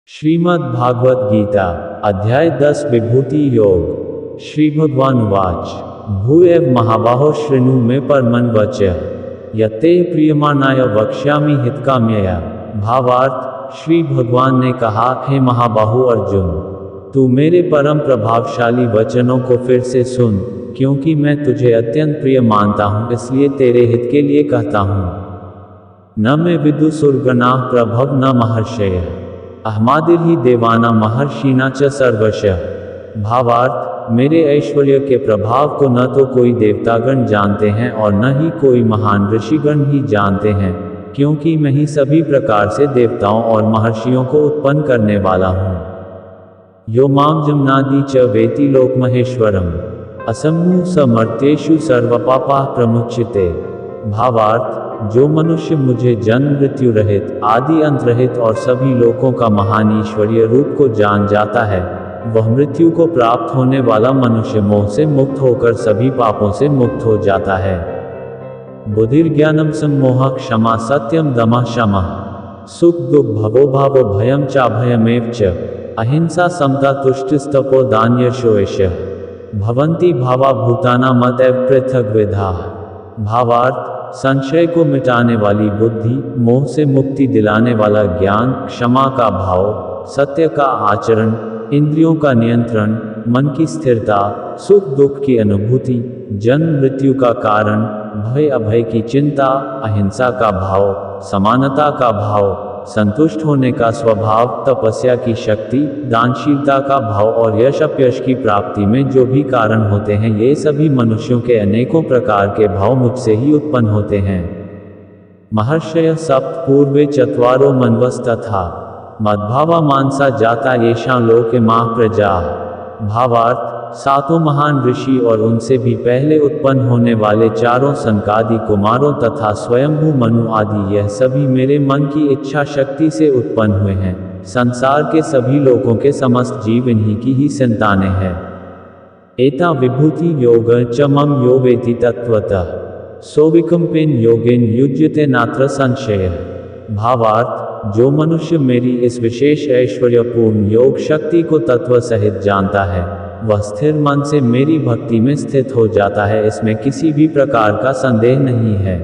श्रीमद् भागवत गीता अध्याय 10 विभूति योग। श्री भगवान उवाच भूयः महाबाहो शृणु मे परमं वचः यत्ते प्रीयमाणाय वक्ष्यामि हितकाम्यया। भावार्थ, श्री भगवान ने कहा, हे महाबाहु अर्जुन, तू मेरे परम प्रभावशाली वचनों को फिर से सुन, क्योंकि मैं तुझे अत्यंत प्रिय मानता हूँ, इसलिए तेरे हित के लिए कहता हूँ। न मे विदुषुर्गणाः प्रभव न महर्षयः अहमादिर्हि देवानां महर्षिणा च सर्वशः। भावार्थ, मेरे ऐश्वर्य के प्रभाव को न तो कोई देवतागण जानते हैं और न ही कोई महान ऋषिगण ही जानते हैं, क्योंकि मैं ही सभी प्रकार से देवताओं और महर्षियों को उत्पन्न करने वाला हूँ। यो मां जमनादि च वेति लोकमहेश्वरम् असम्मूढ़ समर्त्येषु सर्वपापाः प्रमुच्यते। भावार्थ, जो मनुष्य मुझे जन्म मृत्यु रहित, आदि अंत रहित और सभी लोकों का महान ईश्वरीय रूप को जान जाता है, वह मृत्यु को प्राप्त होने वाला मनुष्य मोह से मुक्त होकर सभी पापों से मुक्त हो जाता है। बुद्धिर्ज्ञानम सम्मोहः क्षमा सत्यम दमः शमः सुख दुख भवो भावो भयम चाभयमेव च अहिंसा समता तुष्टिस्तपो दान्यशो एषः भवन्ति भावा भूतानाम् अतएव पृथग्विधाः। भावार्थ, संशय को मिटाने वाली बुद्धि, मोह से मुक्ति दिलाने वाला ज्ञान, क्षमा का भाव, सत्य का आचरण, इंद्रियों का नियंत्रण, मन की स्थिरता, सुख दुख की अनुभूति, जन्म मृत्यु का कारण, भय अभय की चिंता, अहिंसा का भाव, समानता का भाव, संतुष्ट होने का स्वभाव, तपस्या की शक्ति, दानशीलता का भाव और यश अपयश की प्राप्ति में जो भी कारण होते हैं, ये सभी मनुष्यों के अनेकों प्रकार के भाव मुझसे ही उत्पन्न होते हैं। महर्षयः सप्त पूर्वे चत्वारो मन्वस्तथा मद्भावा मानसा जाता येषां लोके माः प्रजाः। भावार्थ, सातों महान ऋषि और उनसे भी पहले उत्पन्न होने वाले चारों सनकादि कुमारों तथा स्वयंभू मनु आदि, यह सभी मेरे मन की इच्छा शक्ति से उत्पन्न हुए हैं। संसार के सभी लोगों के समस्त जीव इन्हीं की ही संतानें हैं। एता विभूति योग च मम यो वेति तत्वतः सोविकम्पेन योगेन युज्यते नात्र संशयः। भावार्थ, जो मनुष्य मेरी इस विशेष ऐश्वर्यपूर्ण योग शक्ति को तत्व सहित जानता है, वह स्थिर मन से मेरी भक्ति में स्थित हो जाता है, इसमें किसी भी प्रकार का संदेह नहीं है।